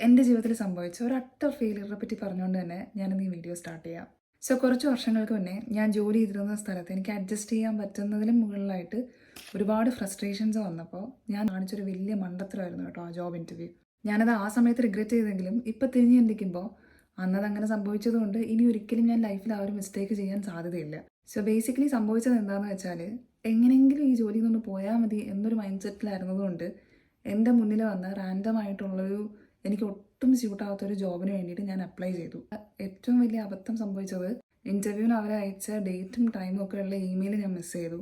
എൻ്റെ ജീവിതത്തിൽ സംഭവിച്ച ഒരു അട്ടർ ഫെയിലിയറിനെ പറ്റി പറഞ്ഞുകൊണ്ട് തന്നെ ഞാനിന്ന് ഈ വീഡിയോ സ്റ്റാർട്ട് ചെയ്യാം. കുറച്ച് വർഷങ്ങൾക്ക് മുന്നേ ഞാൻ ജോലി ചെയ്തിരുന്ന സ്ഥലത്ത് എനിക്ക് അഡ്ജസ്റ്റ് ചെയ്യാൻ പറ്റുന്നതിലും മുകളിലായിട്ട് ഒരുപാട് ഫ്രസ്ട്രേഷൻസ് വന്നപ്പോൾ ഞാൻ കാണിച്ചൊരു വലിയ മണ്ടത്തരമായിരുന്നു കേട്ടോ ആ ജോബ് ഇൻ്റർവ്യൂ. ഞാനത് ആ സമയത്ത് റിഗ്രറ്റ് ചെയ്തെങ്കിലും ഇപ്പം തിരിഞ്ഞ് ചിന്തിക്കുമ്പോൾ അന്നത് അങ്ങനെ സംഭവിച്ചതുകൊണ്ട് ഇനി ഒരിക്കലും ഞാൻ ലൈഫിൽ ആ ഒരു മിസ്റ്റേക്ക് ചെയ്യാൻ സാധ്യതയില്ല. ബേസിക്കലി സംഭവിച്ചത് എന്താണെന്ന് വെച്ചാൽ എങ്ങനെയെങ്കിലും ഈ ജോലിയിൽ നിന്ന് പോയാൽ മതി എന്നൊരു മൈൻഡ് സെറ്റിലായിരുന്നതുകൊണ്ട് എൻ്റെ മുന്നിൽ വന്ന റാൻഡം ആയിട്ടുള്ളൊരു എനിക്ക് ഒട്ടും സ്യൂട്ടാവാത്തൊരു ജോബിന് വേണ്ടിയിട്ട് ഞാൻ അപ്ലൈ ചെയ്തു. ഏറ്റവും വലിയ അബദ്ധം സംഭവിച്ചത് ഇൻ്റർവ്യൂവിന് അവരെ അയച്ച ഡേറ്റും ടൈമും ഒക്കെ ഉള്ള ഇമെയിൽ ഞാൻ മിസ് ചെയ്തു.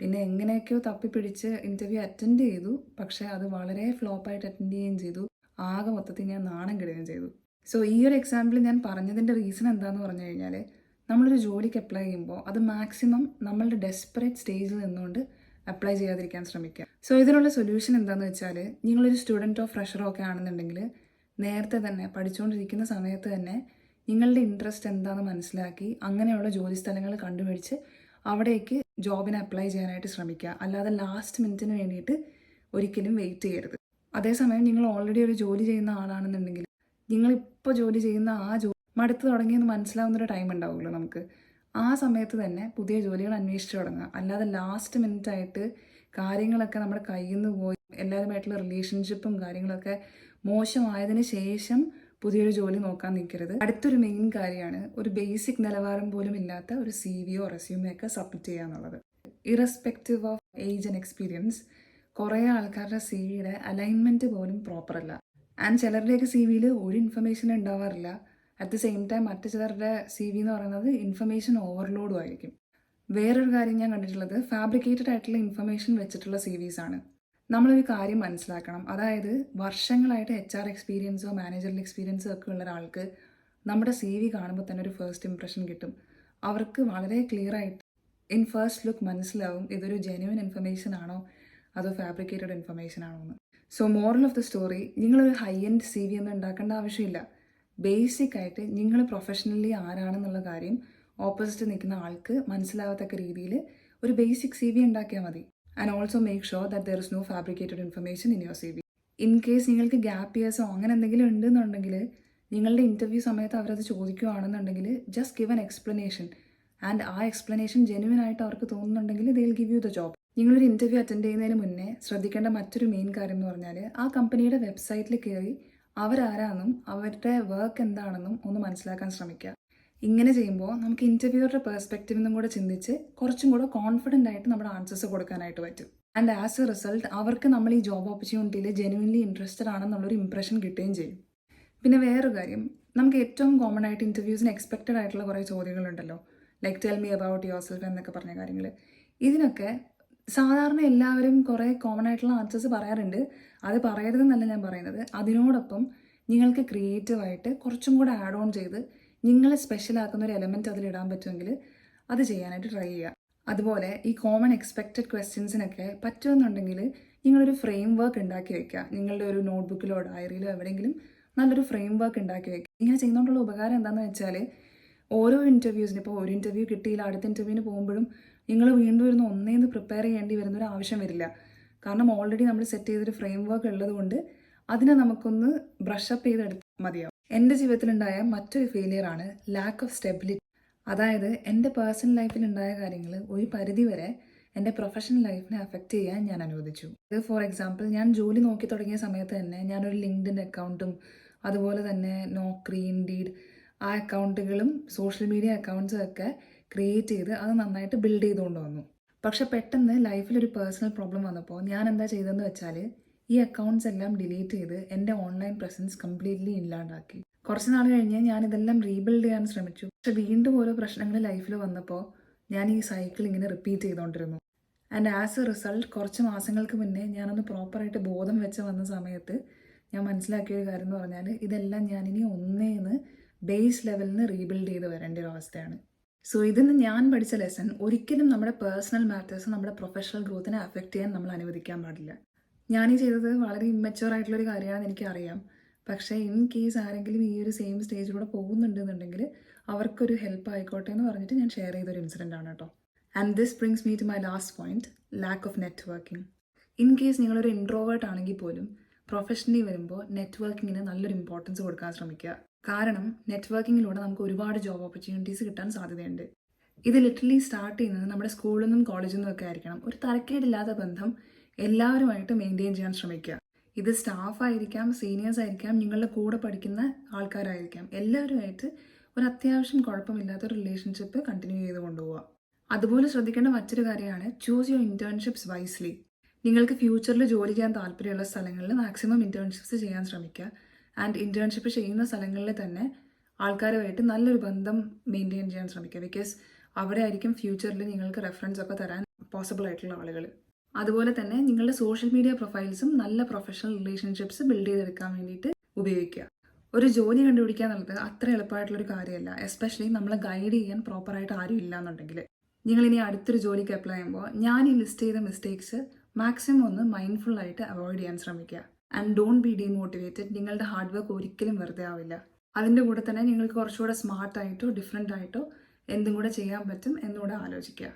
പിന്നെ എങ്ങനെയൊക്കെയോ തപ്പിപ്പിടിച്ച് ഇൻ്റർവ്യൂ അറ്റൻഡ് ചെയ്തു. പക്ഷേ അത് വളരെ ഫ്ലോപ്പായിട്ട് അറ്റൻഡ് ചെയ്യുകയും ചെയ്തു. ആകെ മൊത്തത്തിൽ ഞാൻ നാണം കെടുകയും ചെയ്തു. ഈ ഒരു എക്സാമ്പിൾ ഞാൻ പറഞ്ഞതിൻ്റെ റീസൺ എന്താണെന്ന് പറഞ്ഞു കഴിഞ്ഞാൽ നമ്മളൊരു ജോലിക്ക് അപ്ലൈ ചെയ്യുമ്പോൾ അത് മാക്സിമം നമ്മളുടെ ഡെസ്പറേറ്റ് സ്റ്റേജിൽ നിന്നുകൊണ്ട് അപ്ലൈ ചെയ്യാതിരിക്കാൻ ശ്രമിക്കുക. ഇതിനുള്ള സൊല്യൂഷൻ എന്താണെന്ന് വെച്ചാൽ നിങ്ങളൊരു സ്റ്റുഡൻറ്റോ ഫ്രഷറോ ഒക്കെ ആണെന്നുണ്ടെങ്കിൽ നേരത്തെ തന്നെ പഠിച്ചുകൊണ്ടിരിക്കുന്ന സമയത്ത് തന്നെ നിങ്ങളുടെ ഇൻട്രസ്റ്റ് എന്താണെന്ന് മനസ്സിലാക്കി അങ്ങനെയുള്ള ജോലി സ്ഥലങ്ങൾ കണ്ടുപിടിച്ച് അവിടേക്ക് ജോബിന് അപ്ലൈ ചെയ്യാനായിട്ട് ശ്രമിക്കുക. അല്ലാതെ ലാസ്റ്റ് മിനിറ്റിന് വേണ്ടിയിട്ട് ഒരിക്കലും വെയിറ്റ് ചെയ്യരുത്. അതേസമയം നിങ്ങൾ ഓൾറെഡി ഒരു ജോലി ചെയ്യുന്ന ആളാണെന്നുണ്ടെങ്കിൽ നിങ്ങളിപ്പോൾ ജോലി ചെയ്യുന്ന ആ മടുത്ത് തുടങ്ങിയെന്ന് മനസ്സിലാവുന്നൊരു ടൈം ഉണ്ടാവുമല്ലോ നമുക്ക്. ആ സമയത്ത് തന്നെ പുതിയ ജോലികൾ അന്വേഷിച്ച് തുടങ്ങുക. അല്ലാതെ ലാസ്റ്റ് മിനിറ്റായിട്ട് കാര്യങ്ങളൊക്കെ നമ്മുടെ കയ്യിൽ നിന്ന് പോയി എല്ലാവരുമായിട്ടുള്ള റിലേഷൻഷിപ്പും കാര്യങ്ങളൊക്കെ മോശമായതിനു ശേഷം പുതിയൊരു ജോലി നോക്കാൻ നിൽക്കരുത്. അടുത്തൊരു മെയിൻ കാര്യമാണ് ഒരു ബേസിക് നിലവാരം പോലും ഇല്ലാത്ത ഒരു CV റെസ്യൂമോ ഒക്കെ സബ്മിറ്റ് ചെയ്യുക എന്നുള്ളത്. Irrespective of age and experience കുറേ ആൾക്കാരുടെ CVയുടെ അലൈൻമെൻറ്റ് പോലും പ്രോപ്പറല്ല. ആൻഡ് ചിലരുടെയൊക്കെ CVയിൽ ഒരു ഇൻഫർമേഷൻ ഉണ്ടാവാറില്ല. അറ്റ് ദ സെയിം ടൈം മറ്റു ചിലരുടെ CV എന്ന് പറയുന്നത് ഇൻഫർമേഷൻ ഓവർലോഡും ആയിരിക്കും. വേറൊരു കാര്യം ഞാൻ കണ്ടിട്ടുള്ളത് ഫാബ്രിക്കേറ്റഡ് ആയിട്ടുള്ള ഇൻഫർമേഷൻ വെച്ചിട്ടുള്ള CVs ആണ്. നമ്മളൊരു കാര്യം മനസ്സിലാക്കണം. അതായത് വർഷങ്ങളായിട്ട് HR എക്സ്പീരിയൻസോ മാനേജറൽ എക്സ്പീരിയൻസോ ഒക്കെ ഉള്ള ഒരാൾക്ക് നമ്മുടെ CV കാണുമ്പോൾ തന്നെ ഒരു ഫസ്റ്റ് ഇംപ്രഷൻ കിട്ടും. അവർക്ക് വളരെ ക്ലിയർ ആയിട്ട് ഇൻ ഫസ്റ്റ് ലുക്ക് മനസ്സിലാവും ഇതൊരു ജെന്യുവൻ ഇൻഫർമേഷൻ ആണോ അതോ ഫാബ്രിക്കേറ്റഡ് ഇൻഫർമേഷൻ ആണോ എന്ന്. മോറൽ ഓഫ് ദ സ്റ്റോറി, നിങ്ങളൊരു ഹൈ എൻഡ് CV ഒന്നും ഉണ്ടാക്കേണ്ട ആവശ്യമില്ല. ബേസിക് ആയിട്ട് നിങ്ങൾ പ്രൊഫഷണലി ആരാണെന്നുള്ള കാര്യം ഓപ്പോസിറ്റ് നിൽക്കുന്ന ആൾക്ക് മനസ്സിലാവത്തക്ക രീതിയിൽ ഒരു ബേസിക് CV ഉണ്ടാക്കിയാൽ മതി. And also make sure that there is no fabricated information in your CV. In case നിങ്ങൾക്ക് ഗ്യാപ്പ് ഇയേഴ്സോ അങ്ങനെ എന്തെങ്കിലും ഉണ്ടെന്നുണ്ടെങ്കിൽ നിങ്ങളുടെ ഇൻ്റർവ്യൂ സമയത്ത് അവരത് ചോദിക്കുകയാണെന്നുണ്ടെങ്കിൽ just give an explanation. And ആ എക്സ്പ്ലനേഷൻ ജെന്യുവൻ ആയിട്ട് അവർക്ക് തോന്നുന്നുണ്ടെങ്കിൽ they will give you the job. നിങ്ങളൊരു ഇൻ്റർവ്യൂ അറ്റൻഡ് ചെയ്യുന്നതിന് മുന്നേ ശ്രദ്ധിക്കേണ്ട മറ്റൊരു മെയിൻ കാര്യം എന്ന് പറഞ്ഞാൽ ആ കമ്പനിയുടെ വെബ്സൈറ്റിൽ കയറി അവരാരാണെന്നും അവരുടെ വർക്ക് എന്താണെന്നും ഒന്ന് മനസ്സിലാക്കാൻ ശ്രമിക്കുക. ഇങ്ങനെ ചെയ്യുമ്പോൾ നമുക്ക് ഇൻ്റർവ്യൂവറുടെ പെർസ്പെക്റ്റീവിൽ നിന്നും കൂടെ ചിന്തിച്ച് കുറച്ചും കൂടെ കോൺഫിഡൻ്റ് ആയിട്ട് നമ്മുടെ ആൻസേഴ്സ് കൊടുക്കാനായിട്ട് പറ്റും. ആൻഡ് ആസ് എ റിസൾട്ട് അവർക്ക് നമ്മൾ ഈ ജോബ് ഓപ്പർച്യൂണിറ്റിയിൽ ജെന്യുവൻലി ഇൻട്രസ്റ്റഡ് ആണെന്നുള്ളൊരു ഇംപ്രഷൻ കിട്ടുകയും ചെയ്യും. പിന്നെ വേറൊരു കാര്യം, നമുക്ക് ഏറ്റവും കോമൺ ആയിട്ട് ഇൻ്റർവ്യൂസിന് എക്സ്പെക്റ്റഡ് ആയിട്ടുള്ള കുറേ ചോദ്യങ്ങളുണ്ടല്ലോ, like tell me about yourself എന്നൊക്കെ പറഞ്ഞ കാര്യങ്ങൾ. ഇതിനൊക്കെ സാധാരണ എല്ലാവരും കുറേ കോമൺ ആയിട്ടുള്ള ആൻസേഴ്സ് പറയാറുണ്ട്. അത് പറയരുതെന്നല്ല ഞാൻ പറയുന്നത്. അതിനോടൊപ്പം നിങ്ങൾക്ക് ക്രിയേറ്റീവായിട്ട് കുറച്ചും കൂടെ ആഡ് ഓൺ ചെയ്ത് നിങ്ങളെ സ്പെഷ്യലാക്കുന്ന ഒരു എലമെൻറ്റ് അതിലിടാൻ പറ്റുമെങ്കിൽ അത് ചെയ്യാനായിട്ട് ട്രൈ ചെയ്യുക. അതുപോലെ ഈ കോമൺ എക്സ്പെക്റ്റഡ് ക്വസ്റ്റ്യൻസിനൊക്കെ പറ്റുമെന്നുണ്ടെങ്കിൽ നിങ്ങളൊരു ഫ്രെയിം വർക്ക് ഉണ്ടാക്കി വയ്ക്കുക. നിങ്ങളുടെ ഒരു നോട്ട്ബുക്കിലോ ഡയറിയിലോ എവിടെയെങ്കിലും നല്ലൊരു ഫ്രെയിം വർക്ക് ഉണ്ടാക്കി വയ്ക്കുക. ഇങ്ങനെ ചെയ്യുന്നതുകൊണ്ടുള്ള ഉപകാരം എന്താണെന്ന് വെച്ചാൽ ഓരോ ഇൻ്റർവ്യൂസിന് ഇപ്പോൾ ഒരു ഇൻ്റർവ്യൂ കിട്ടിയില്ല അടുത്ത ഇൻ്റർവ്യൂവിന് പോകുമ്പോഴും നിങ്ങൾ വീണ്ടും വരുന്ന ഒന്നേന്ന് പ്രിപ്പയർ ചെയ്യേണ്ടി വരുന്നൊരു ആവശ്യം വരില്ല. കാരണം ഓൾറെഡി നമ്മൾ സെറ്റ് ചെയ്തൊരു ഫ്രെയിം വർക്ക് ഉള്ളത് കൊണ്ട് അതിനെ നമുക്കൊന്ന് ബ്രഷപ്പ് ചെയ്തെടുത്താൽ മതിയാവും. എൻ്റെ ജീവിതത്തിലുണ്ടായ മറ്റൊരു ഫെയിലിയറാണ് ലാക്ക് ഓഫ് സ്റ്റെബിലിറ്റി. അതായത് എൻ്റെ പേഴ്സണൽ ലൈഫിൽ ഉണ്ടായ കാര്യങ്ങൾ ഒരു പരിധി വരെ എൻ്റെ പ്രൊഫഷണൽ ലൈഫിനെ അഫക്റ്റ് ചെയ്യാൻ ഞാൻ അനുവദിച്ചു. ഫോർ എക്സാമ്പിൾ, ഞാൻ ജോലി നോക്കി തുടങ്ങിയ സമയത്ത് തന്നെ ഞാനൊരു ലിങ്ക്ഡിൻ അക്കൗണ്ടും അതുപോലെ തന്നെ നോക്രി, ഇൻഡീഡ് ആ അക്കൗണ്ടുകളും സോഷ്യൽ മീഡിയ അക്കൗണ്ട്സും ഒക്കെ ക്രിയേറ്റ് ചെയ്ത് അത് നന്നായിട്ട് ബിൽഡ് ചെയ്തുകൊണ്ട് വന്നു. പക്ഷെ പെട്ടെന്ന് ലൈഫിലൊരു പേഴ്സണൽ പ്രോബ്ലം വന്നപ്പോൾ ഞാൻ എന്താ ചെയ്തതെന്ന് വെച്ചാൽ ഈ അക്കൗണ്ട്സ് എല്ലാം ഡിലീറ്റ് ചെയ്ത് എൻ്റെ ഓൺലൈൻ പ്രസൻസ് കംപ്ലീറ്റ്ലി ഇല്ലാണ്ടാക്കി. കുറച്ച് നാൾ കഴിഞ്ഞ് ഞാനിതെല്ലാം റീബിൽഡ് ചെയ്യാൻ ശ്രമിച്ചു. പക്ഷെ വീണ്ടും ഓരോ പ്രശ്നങ്ങൾ ലൈഫിൽ വന്നപ്പോൾ ഞാൻ ഈ സൈക്കിൾ ഇങ്ങനെ റിപ്പീറ്റ് ചെയ്തുകൊണ്ടിരുന്നു. ആൻഡ് ആസ് എ റിസൾട്ട് കുറച്ച് മാസങ്ങൾക്ക് മുന്നേ ഞാനൊന്ന് പ്രോപ്പറായിട്ട് ബോധം വെച്ച് വന്ന സമയത്ത് ഞാൻ മനസ്സിലാക്കിയ ഒരു കാര്യം എന്ന് പറഞ്ഞാൽ ഇതെല്ലാം ഞാനിനി ഒന്നേന്ന് ബേസ് ലെവലിൽ നിന്ന് റീബിൽഡ് ചെയ്ത് വരേണ്ട ഒരു അവസ്ഥയാണ്. ഇതിന്ന് ഞാൻ പഠിച്ച ലെസൺ, ഒരിക്കലും നമ്മുടെ പേഴ്സണൽ മാറ്റേഴ്സ് നമ്മുടെ പ്രൊഫഷണൽ ഗ്രോത്തിനെ അഫക്റ്റ് ചെയ്യാൻ നമ്മൾ അനുവദിക്കാൻ പാടില്ല. ഞാനീ ചെയ്തത് വളരെ ഇമ്മച്യൂർ ആയിട്ടുള്ളൊരു കാര്യമാണെന്ന് എനിക്കറിയാം. പക്ഷേ ഇൻ കേസ് ആരെങ്കിലും ഈ ഒരു സെയിം സ്റ്റേജിലൂടെ പോകുന്നുണ്ടെന്നുണ്ടെങ്കിൽ അവർക്കൊരു ഹെൽപ്പ് ആയിക്കോട്ടെ എന്ന് പറഞ്ഞിട്ട് ഞാൻ ഷെയർ ചെയ്തൊരു ഇൻസിഡൻ്റ് ആണ് കേട്ടോ. And this brings me to my last point, lack of networking. In case നിങ്ങളൊരു ഇൻട്രോവേർട്ട് ആണെങ്കിൽ പോലും പ്രൊഫഷണലി വരുമ്പോൾ നെറ്റ്വർക്കിങ്ങിന് നല്ലൊരു ഇമ്പോർട്ടൻസ് കൊടുക്കാൻ ശ്രമിക്കുക. കാരണം നെറ്റ്വർക്കിങ്ങിലൂടെ നമുക്ക് ഒരുപാട് ജോബ് ഓപ്പർച്യൂണിറ്റീസ് കിട്ടാൻ സാധ്യതയുണ്ട്. ഇത് ലിറ്ററലി സ്റ്റാർട്ട് ചെയ്യുന്നത് നമ്മുടെ സ്കൂളിൽ നിന്നും കോളേജിൽ നിന്നും ഒക്കെ ആയിരിക്കണം. ഒരു തരക്കേടില്ലാത്ത ബന്ധം എല്ലാവരുമായിട്ട് മെയിൻറ്റെയിൻ ചെയ്യാൻ ശ്രമിക്കുക. ഇത് സ്റ്റാഫ് ആയിരിക്കാം, സീനിയേഴ്സ് ആയിരിക്കാം, നിങ്ങളുടെ കൂടെ പഠിക്കുന്ന ആൾക്കാരായിരിക്കാം, എല്ലാവരുമായിട്ട് ഒരു അത്യാവശ്യം കുഴപ്പമില്ലാത്ത റിലേഷൻഷിപ്പ് കണ്ടിന്യൂ ചെയ്ത് കൊണ്ടുപോവുക. അതുപോലെ ശ്രദ്ധിക്കേണ്ട മറ്റൊരു കാര്യമാണ് ചൂസ് യുവർ ഇൻറ്റേൺഷിപ്സ് വൈസ്ലി. നിങ്ങൾക്ക് ഫ്യൂച്ചറിൽ ജോലി ചെയ്യാൻ താല്പര്യമുള്ള സ്ഥലങ്ങളിൽ മാക്സിമം ഇൻറ്റേൺഷിപ്സ് ചെയ്യാൻ ശ്രമിക്കുക. ആൻഡ് ഇൻറ്റേൺഷിപ്പ് ചെയ്യുന്ന സ്ഥലങ്ങളിൽ തന്നെ ആൾക്കാരുമായിട്ട് നല്ലൊരു ബന്ധം മെയിൻറ്റെയിൻ ചെയ്യാൻ ശ്രമിക്കുക. ബിക്കോസ് അവിടെ ആയിരിക്കും ഫ്യൂച്ചറിൽ നിങ്ങൾക്ക് റെഫറൻസ് ഒക്കെ തരാൻ പോസിബിൾ ആയിട്ടുള്ള ആളുകൾ. അതുപോലെ തന്നെ നിങ്ങളുടെ സോഷ്യൽ മീഡിയ പ്രൊഫൈൽസും നല്ല പ്രൊഫഷണൽ റിലേഷൻഷിപ്സ് ബിൽഡ് ചെയ്തെടുക്കാൻ വേണ്ടിയിട്ട് ഉപയോഗിക്കുക. ഒരു ജോലി കണ്ടുപിടിക്കുക എന്നുള്ളത് അത്ര എളുപ്പമായിട്ടുള്ളൊരു കാര്യമല്ല, എസ്പെഷ്യലി നമ്മളെ ഗൈഡ് ചെയ്യാൻ പ്രോപ്പറായിട്ട് ആരും ഇല്ല എന്നുണ്ടെങ്കിൽ. നിങ്ങളിനി അടുത്തൊരു ജോലിക്ക് അപ്ലൈ ചെയ്യുമ്പോൾ ഞാൻ ഈ ലിസ്റ്റ് ചെയ്ത മിസ്റ്റേക്സ് മാക്സിമം ഒന്ന് മൈൻഡ്ഫുള്ളായിട്ട് അവോയ്ഡ് ചെയ്യാൻ ശ്രമിക്കുക. And don't be demotivated. നിങ്ങളുടെ ഹാർഡ് വർക്ക് ഒരിക്കലും വെറുതെ ആവില്ല. അതിൻ്റെ കൂടെ തന്നെ നിങ്ങൾക്ക് കുറച്ചുകൂടെ സ്മാർട്ടായിട്ടോ ഡിഫറെൻ്റ് ആയിട്ടോ എന്തും കൂടെ ചെയ്യാൻ പറ്റും എന്നുകൂടെ ആലോചിക്കുക.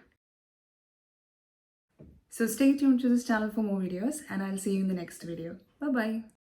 So stay tuned to this channel for more videos and I'll see you in the next video. Bye bye.